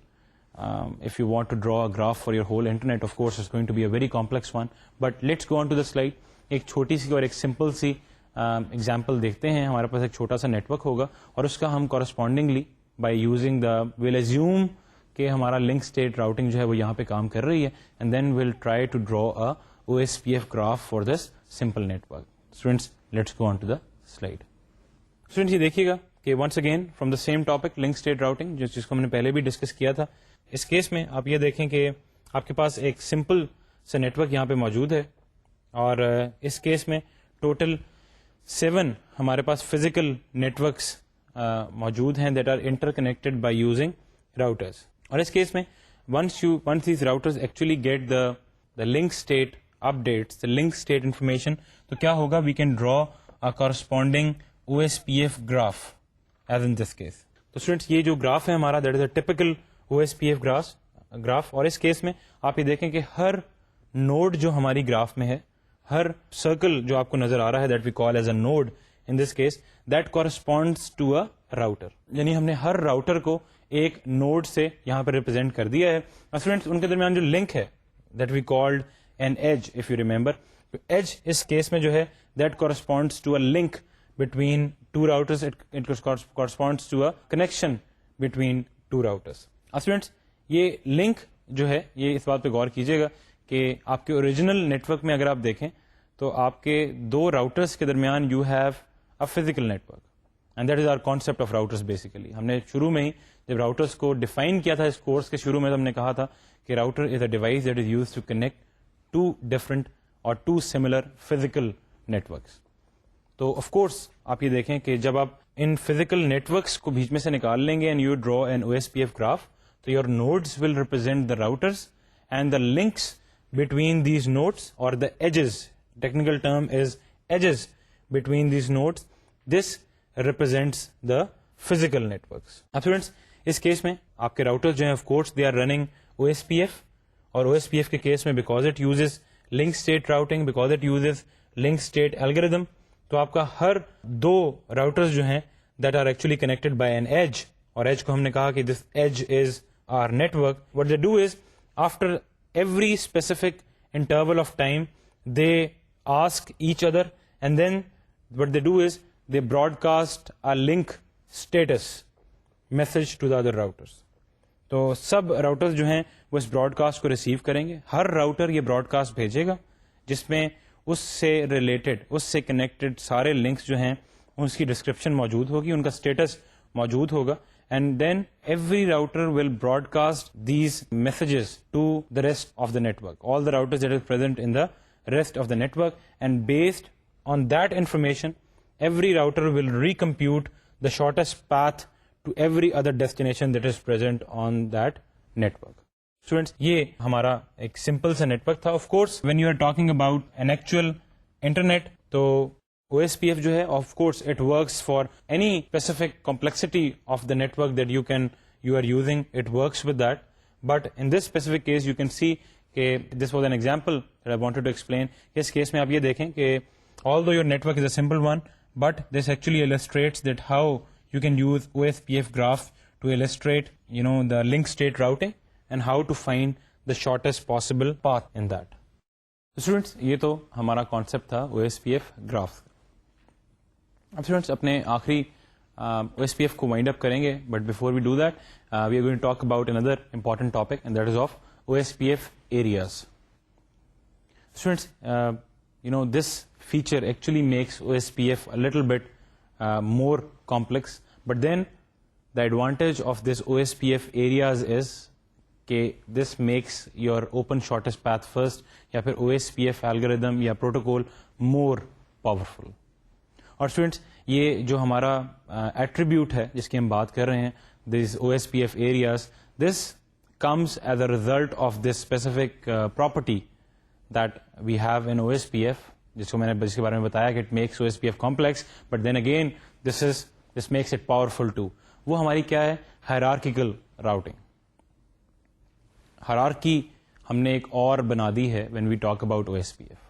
if you want to draw a graph for your whole internet, of course it's going to be a very complex one, but let's go on to the slide. ایک چھوٹی سی اور ایک simple سی example دیکھتے ہیں. ہمارے پاس ایک چھوٹا سا نیٹ ورک ہوگا, اور اس کا ہم correspondingly by using the we'll assume کہ ہمارا لنک اسٹیٹ راؤٹنگ جو ہے وہ یہاں پہ کام کر رہی ہے, and then we'll try to draw a OSPF graph for this simple network. Students let's go on to the slide. Students یہ دیکھیے گا کہ once again from the same topic link state routing, جس کو ہم نے پہلے بھی ڈسکس کیا تھا. اس کیس میں آپ یہ دیکھیں کہ آپ کے پاس ایک سمپل سا نیٹ ورک یہاں پہ موجود ہے, اور اس کیس میں ٹوٹل 7 ہمارے پاس فزیکل نیٹورکس موجود ہیں that are interconnected by using routers. اور اس کیس میں once these routers actually get the link state updates, the link state information, تو کیا ہوگا, we can draw a corresponding OSPF graph as in this case. تو students یہ جو گراف ہے ہمارا that is a typical OSPF graph, اور اس کیس میں آپ یہ دیکھیں کہ ہر نوڈ جو ہماری گراف میں ہے, ہر سرکل جو آپ کو نظر آ رہا ہے that we call as a node in this case, that corresponds to a router. یعنی ہم نے ہر راؤٹر کو ایک نوڈ سے یہاں پہ ریپرزینٹ کر دیا ہے. اسٹوڈینٹس ان کے درمیان جو لنک ہے that we called an edge, if you remember. Edge اس کیس میں جو ہے that corresponds to a link between two routers, it corresponds to a connection between two routers. Students یہ لنک جو ہے, یہ اس بات پہ غور کیجیے گا کہ آپ کے اوریجنل نیٹورک میں اگر آپ دیکھیں تو آپ کے دو راؤٹرز کے درمیان you have a physical network, and that is our concept of routers. Basically ہم نے شروع میں ہی جب راؤٹرز کو ڈیفائن کیا تھا اس کورس کے شروع میں, تو ہم نے کہا تھا کہ router is a device that is use to connect two different or two similar physical networks. تو آف کورس آپ یہ دیکھیں کہ جب آپ ان فزیکل نیٹورکس کو بیچ میں سے نکال لیں گے and you draw an OSPF graph, تو your nodes will represent the routers and the links between these nodes, or the edges, technical term is edges between these nodes, this represents the physical networks. Now students, us case میں آپ کے router جو ہیں of course they are running OSPF, اور OSPF کے case میں because it uses link state routing, because it uses link state algorithm, تو آپ کا ہر دو راؤٹرز جو ہیں that are actually connected by an edge, اور edge کو ہم نے کہا کہ this edge is our network. What they do is after every specific interval of time they ask each other, and then what they do is they broadcast a link status message to the other routers. تو سب routers جو ہیں وہ اس Broad cost کو receive کریں گے. ہر router یہ Broad cost بھیجے گا جس میں اس سے ریلیٹڈ، اس سے کنیکٹڈ سارے لنکس جو ہیں اس کی ڈسکرپشن موجود ہوگی، ان کا اسٹیٹس موجود ہوگا. And then every router will broadcast these messages to the rest of the network, all the routers that is present in the rest of the network. And based on that information every router will recompute the shortest path to every other destination that is present on that network. Students, یہ ہمارا ایک simple سا network تھا. Of course, when you are talking about an actual internet, تو OSPF جو ہے, of course, it works for any specific complexity of the network that you are using. It works with that. But in this specific case, you can see کہ this was an example that I wanted to explain. اس case میں آپ یہ دیکھیں کہ although your network is a simple one, but this actually illustrates that how you can use OSPF graph to illustrate, the link state routing and how to find the shortest possible path in that. So students, یہ تو ہمارا concept تھا OSPF graph. اب students اپنے آخری OSPF کو wind up کریں گے, but before we do that, we are going to talk about another important topic, and that is of OSPF areas. Students, this feature actually makes OSPF a little bit more complex. But then the advantage of this OSPF areas is کہ this makes your open shortest path first یا پھر OSPF algorithm یا protocol more powerful. اور students, یہ جو ہمارا attribute ہے جس کی ہم بات کر رہے ہیں, these OSPF areas, this comes as a result of this specific property that we have in OSPF, جس کے بارے میں بتایا کہ it makes OSPF complex, but then again this makes it powerful too. وہ ہماری کیا ہے, hierarchical routing. hierarchy ہم نے ایک اور بنا دی ہے when we talk about OSPF.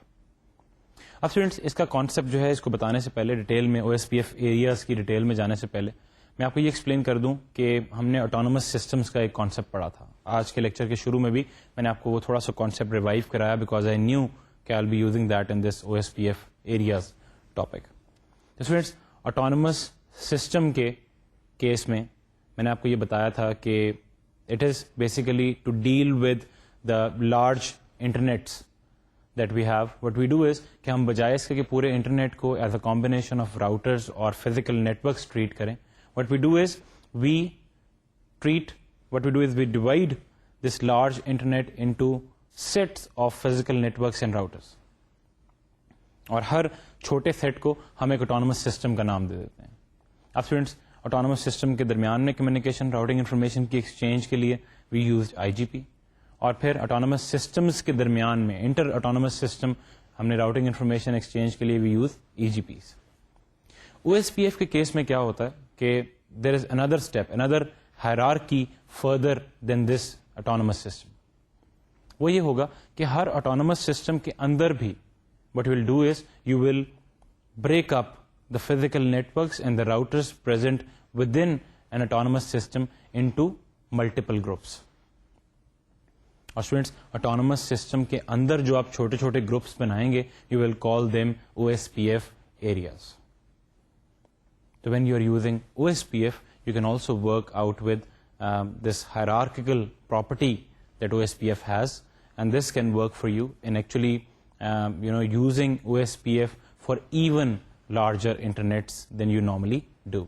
اب اسٹوڈینٹس اس کا کانسیپٹ جو ہے, اس کو بتانے سے پہلے ڈیٹیل میں OSPF ایریاز کی ڈیٹیل میں جانے سے پہلے میں آپ کو یہ ایکسپلین کر دوں کہ ہم نے آٹونومس سسٹمز کا ایک کانسیپٹ پڑھا تھا. آج کے لیکچر کے شروع میں بھی میں نے آپ کو وہ تھوڑا سا کانسیپٹ ریوائیو کرایا بیکاز آئی نیو کہ I'll be using that in this OSPF areas topic. Students autonomous system کے کیس میں نے آپ کو یہ بتایا تھا کہ it is basically to deal with the large internets that we have. What we do is کہ ہم بجائے اس کے کہ پورے انٹرنیٹ کو as a combination of routers اور فزیکل نیٹورکس ٹریٹ کریں, what we do is we divide this large internet into sets of physical networks and routers, اور ہر چھوٹے سیٹ کو ہم ایک آٹونومس سسٹم کا نام دے دیتے ہیں. اب اسٹوڈینٹس آٹونومس سسٹم کے درمیان میں کمیونیکیشن راؤٹنگ انفارمیشن کی ایکسچینج کے لیے وی یوزڈ IGP, اور پھر آٹونومس سسٹمز کے درمیان میں انٹر آٹونومس سسٹم ہم نے راؤٹنگ انفارمیشن ایکسچینج کے لیے وی یوز EGPs. OSPF کے کیس میں کیا ہوتا ہے کہ دیر از اندر اسٹیپ, اندر ہائرارکی فردر دین دس آٹونومس سسٹم. وہ یہ ہوگا کہ ہر آٹونومس سسٹم کے اندر بھی what you will do is you will break up the physical networks and the routers present within an autonomous system into multiple groups. اور اسٹوڈینٹس autonomous system کے اندر جو آپ چھوٹے چھوٹے گروپس بنائیں گے you will call them OSPF areas. So when you are using OSPF you can also work out with this hierarchical property that OSPF has, and this can work for you in actually using OSPF for even larger internets than you normally do.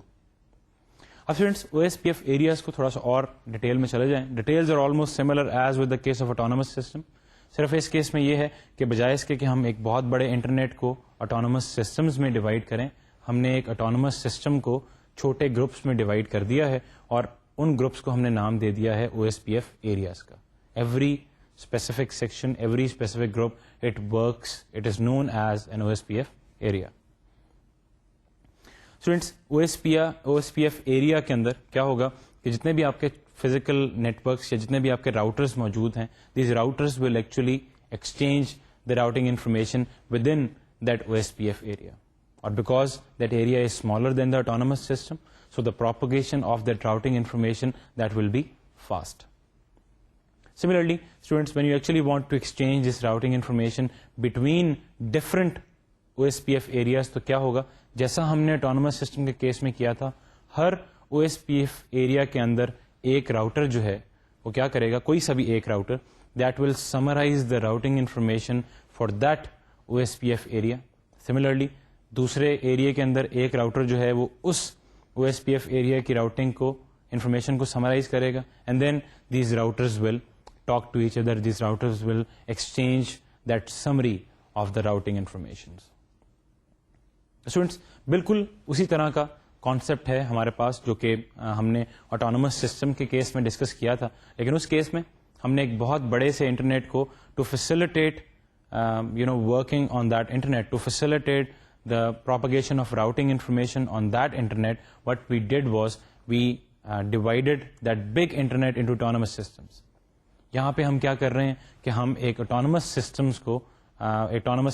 اب students OSPF areas کو تھوڑا سا اور detail میں چلے جائیں. Details are almost similar as with the case of autonomous system. صرف اس کیس میں یہ ہے کہ بجائے اس کے کہ ہم ایک بہت بڑے انٹرنیٹ کو آٹونومس سسٹمز میں ڈیوائڈ کریں, ہم نے ایک آٹونومس سسٹم کو چھوٹے گروپس میں ڈیوائڈ کر دیا ہے, اور ان گروپس کو ہم نے نام دے دیا ہے OSPF areas کا. Every specific section, every specific group, it works, it is known as an OSPF area. Students, OSPF area کے اندر کیا ہوگا کہ جتنے بھی آپ کے physical networks یا جتنے بھی آپ کے routers موجود ہیں, these routers will actually exchange the routing information within that OSPF area. Or because that area is smaller than the autonomous system, so the propagation of that routing information, that will be fast. Similarly, students, when you actually want to exchange this routing information between different OSPF areas تو کیا ہوگا, جیسا ہم نے autonomous system کے case میں کیا تھا, ہر OSPF ایریا کے اندر ایک راؤٹر جو ہے وہ کیا کرے گا, کوئی سا بھی ایک router that will summarize the routing information for that OSPF area. Similarly دوسرے ایریا کے اندر ایک راؤٹر جو ہے وہ اس OSPF ایریا کی راؤٹنگ کو انفارمیشن کو سمرائز کرے گا, and then these routers will talk to each other, these routers will exchange that summary of the routing informations. Students, بالکل اسی طرح کا کانسیپٹ ہے ہمارے پاس جو کہ ہم نے آٹونومس سسٹم کے کیس میں ڈسکس کیا تھا, لیکن اس کیس میں ہم نے ایک بہت بڑے سے انٹرنیٹ کو to facilitate working on that internet, to facilitate the propagation of routing information on that internet, what we did was we divided that big internet into autonomous systems. یہاں پہ ہم کیا کر رہے ہیں کہ ہم ایک آٹونومس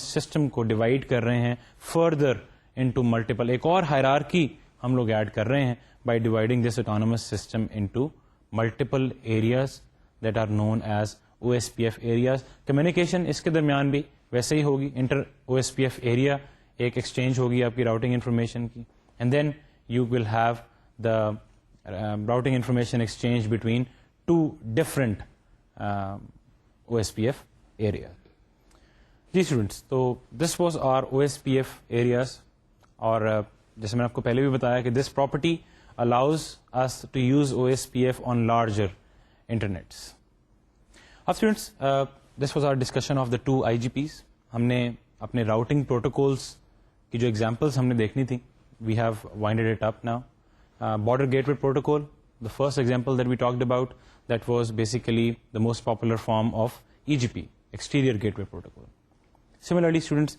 سسٹم کو ڈیوائڈ کر رہے ہیں فردر انٹو ملٹیپل, ایک اور ہائرارکی ہم لوگ ایڈ کر رہے ہیں by dividing this autonomous system into multiple areas that are known as OSPF areas. Communication اس کے درمیان بھی ویسے ہی ہوگی, انٹر OSPF ایریا ایک ایکسچینج ہوگی آپ کی راؤٹنگ انفارمیشن کی, and then you will have the routing information exchange between two different OSPF area. جی اسٹوڈینٹس, تو this was our OSPF areas, اور جیسے میں نے آپ کو پہلے بھی بتایا کہ this property allows us to use OSPF on larger internets. اب students, this was our discussion of the 2 IGPs. ہم نے اپنے راؤٹنگ پروٹوکولس کی جو ایگزامپلس ہم نے دیکھنی تھی, we have winded it up now. Border gateway protocol, the first example that we talked about, that was basically the most popular form of EGP, Exterior Gateway Protocol. Similarly, students,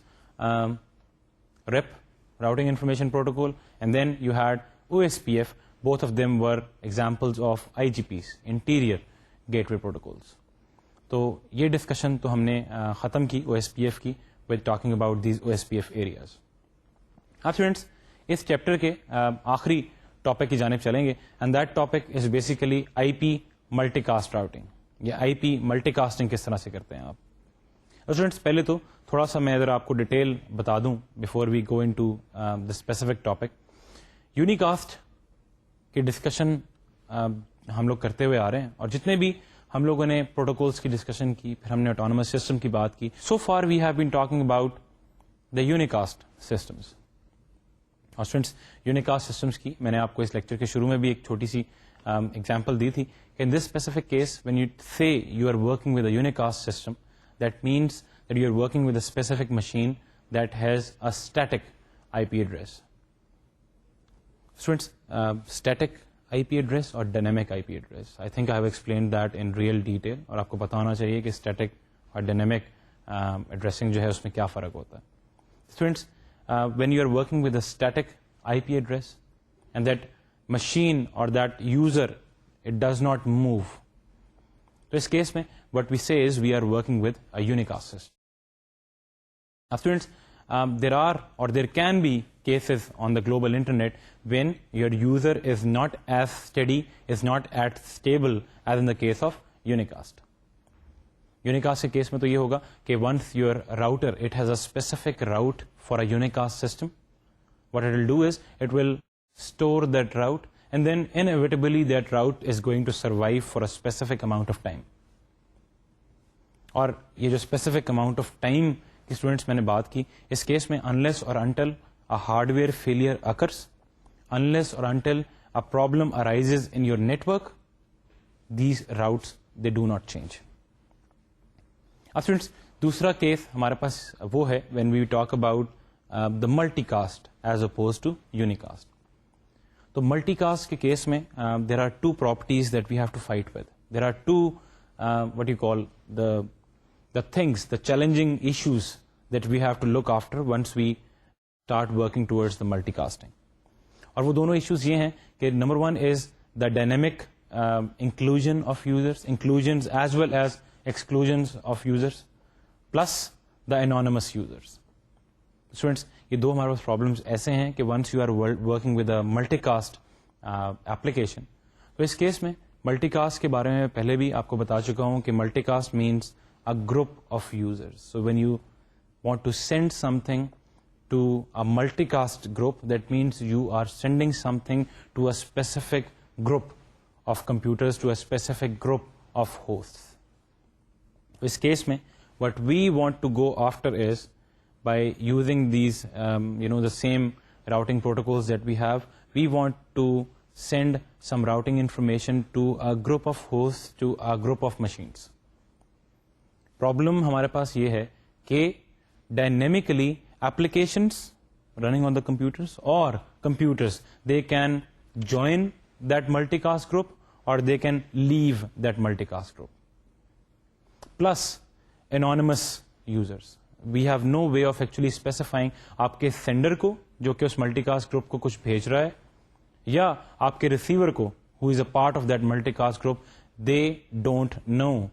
RIP, Routing Information Protocol, and then you had OSPF. Both of them were examples of IGPs, Interior Gateway Protocols. تو یہ discussion تو ہم نے ختم کی OSPF کی with talking about these OSPF areas. اب students, اس chapter کے آخری ٹاپک کی جانب چلیں گے, and that topic is basically IP multi cost routing, یا IP ملٹی کاسٹنگ کس طرح سے کرتے ہیں آپ. اسٹوڈینٹس, پہلے تو تھوڑا سا میں اگر آپ کو ڈیٹیل بتا دوں before we go into the specific topic. Unicast کی ڈسکشن ہم لوگ کرتے ہوئے آ رہے ہیں, اور جتنے بھی ہم لوگوں نے پروٹوکولس کی ڈسکشن کی, پھر ہم نے آٹونومس سسٹم کی بات کی, so far we have been talking about the unicast systems. اور اسٹوڈینٹس, یونیکاسٹ سسٹمس کی میں نے آپ کو اس لیکچر کے شروع میں بھی ایک چھوٹی سی ایگزامپل دی تھی کہ in this specific case when you say you are working with a unicast system, that means that you are working with a specific machine that has a static IP address. Students, static IP address اور dynamic IP address, I think I have explained that in real detail, اور آپ کو پتا ہونا چاہیے کہ static اور dynamic addressing جو ہے اس میں کیا فرق ہوتا ہے. Students, when you are working with a static IP address and that machine or that user, it does not move. So in this case, what we say is we are working with a unicast system. Now students, there are or there can be cases on the global internet when your user is not as steady, is not as stable as in the case of unicast. Unicast کے case میں تو یہ ہوگا کہ once your router it has a specific route for a unicast system, what it will do is it will store that route, and then inevitably that route is going to survive for a specific amount of time. اور یہ جو specific amount of time کی students میں نے بات کی, اس case میں انلیس اور until a hard where failure occurs, unless or until a problem arises in your network, these routes, they do not change. اب اسٹوڈینٹس, دوسرا کیس ہمارے پاس وہ ہے when we talk about the multicast as opposed to unicast. تو multicast کے case میں there are two properties that we have to fight with. There are two what you call the things, the challenging issues that we have to look after once we start working towards the multicasting. اور وہ دونوں issues یہ ہیں کہ number one is the dynamic inclusion of users, inclusions as well as exclusions of users, plus the anonymous users. Students, یہ دو ہمارے پاس پرابلمس ایسے ہیں کہ once you are working with a multicast application, تو اس کیس میں ملٹی کاسٹ کے بارے میں پہلے بھی آپ کو بتا چکا ہوں کہ multicast means a group of users. So when you want to send something to a multicast group, that means you are sending something to a specific group of computers, to a specific group of hosts. اس case میں what we want to go after is by using these the same routing protocols that we have, we want to send some routing information to a group of hosts, to a group of machines. Problem ہمارے پاس یہ ہے کہ dynamically applications running on the computers or computers, they can join that multicast group or they can leave that multicast group. Plus anonymous users. We have no way of actually specifying آپ کے sender کو جو کہ اس multicast group کو کچھ بھیج رہا ہے, یا آپ کے receiver کو who is a part of that multicast group, they don't know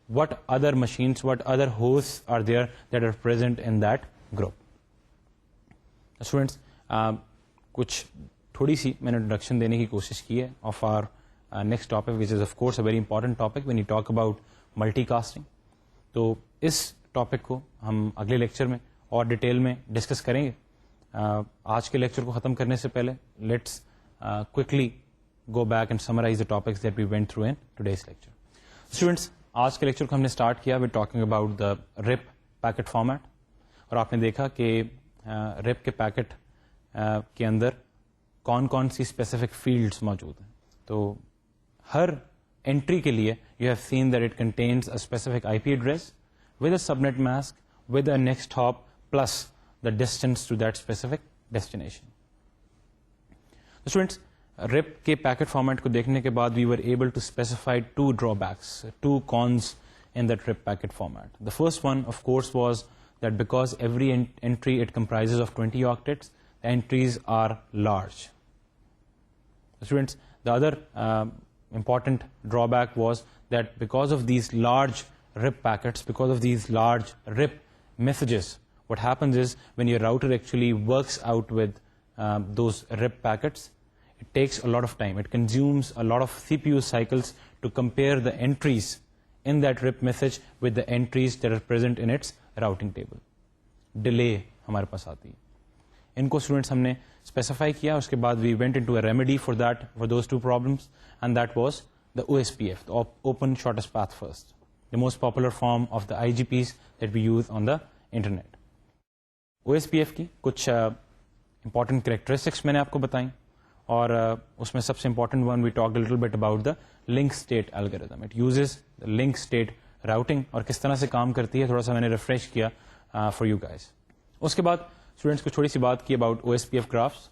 what other machines, what other hosts are there that are present in that group. Students, کچھ تھوڑی سی میں نے انٹروڈکشن دینے کی کوشش کی ہے of our next topic, which is of course a very important topic when you talk about multicasting. تو اس ٹاپک کو ہم اگلے لیکچر میں اور ڈیٹیل میں ڈسکس کریں گے. آج کے لیکچر کو ختم کرنے سے پہلے let's quickly go back and summarize the topics that we went through in today's lecture. Students, آج کے لیکچر کو ہم نے اسٹارٹ کیا with talking about the Ripa packet format, اور آپ نے دیکھا کہ رپ کے پیکٹ کے اندر کون کون سی اسپیسیفک فیلڈس موجود ہیں. تو ہر انٹری کے لیے you have seen that it contains a specific I P address with a subnet mask with a next hop plus the distance to that specific destination. Students, RIP کے packet format کو دیکھنے کے بعد we were able to specify two drawbacks, two cons in that RIP packet format. The first one, of course, was that because every entry it comprises of 20 octets, the entries are large. Students, the other important drawback was that because of these large RIP packets, because of these large RIP messages, what happens is when your router actually works out with those RIP packets, it takes a lot of time. It consumes a lot of CPU cycles to compare the entries in that RIP message with the entries that are present in its routing table. Delay ہمارے پاس آتی ہے. ان کو students ہم نے specify کیا, اس کے بعد we went into a remedy for that, for those two problems, and that was the OSPF, the open shortest path first, the most popular form of the IGPs that we use on the internet. OSPF کی کچھ important characteristics میں نے آپ کو بتائیں, اور اس میں سب سے important one we talk little bit about the link state algorithm. It uses link state routing, اور کس طرح سے کام کرتی ہے تھوڑا سا میں نے ریفریش کیا فار یو گائز. اس کے بعد اسٹوڈینٹس کو تھوڑی سی بات کی اباؤٹ OSPF گرافس,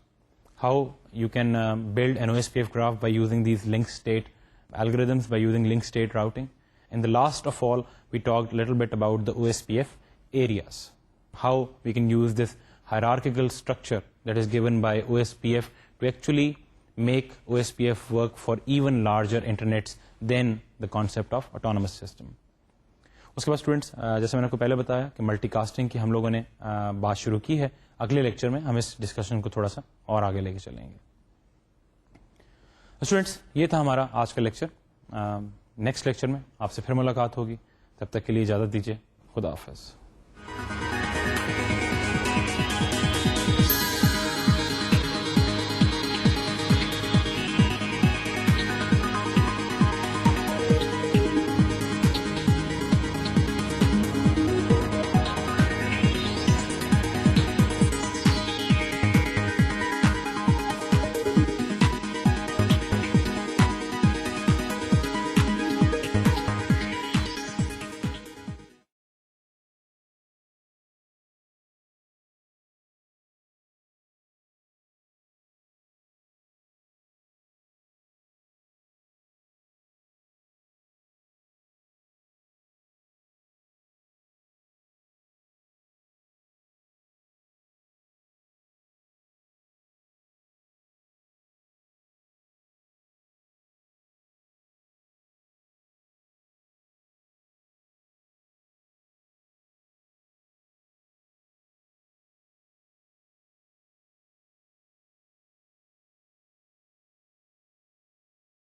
how you can build an OSPF graph by using these link state algorithms, by using link state routing. And the last of all, we talked a little bit about the OSPF areas, how we can use this hierarchical structure that is given by OSPF to actually make OSPF work for even larger internets than the concept of autonomous system. اس کے بعد students, جیسے میں نے آپ کو پہلے بتایا کہ ملٹی کاسٹنگ کی ہم لوگوں نے بات شروع کی ہے. اگلے لیکچر میں ہم اس ڈسکشن کو تھوڑا سا اور آگے لے کے چلیں گے. اسٹوڈینٹس, یہ تھا ہمارا آج کا لیکچر. نیکسٹ لیکچر میں آپ سے پھر ملاقات ہوگی. تب تک کے لیے اجازت دیجیے. خدا حافظ.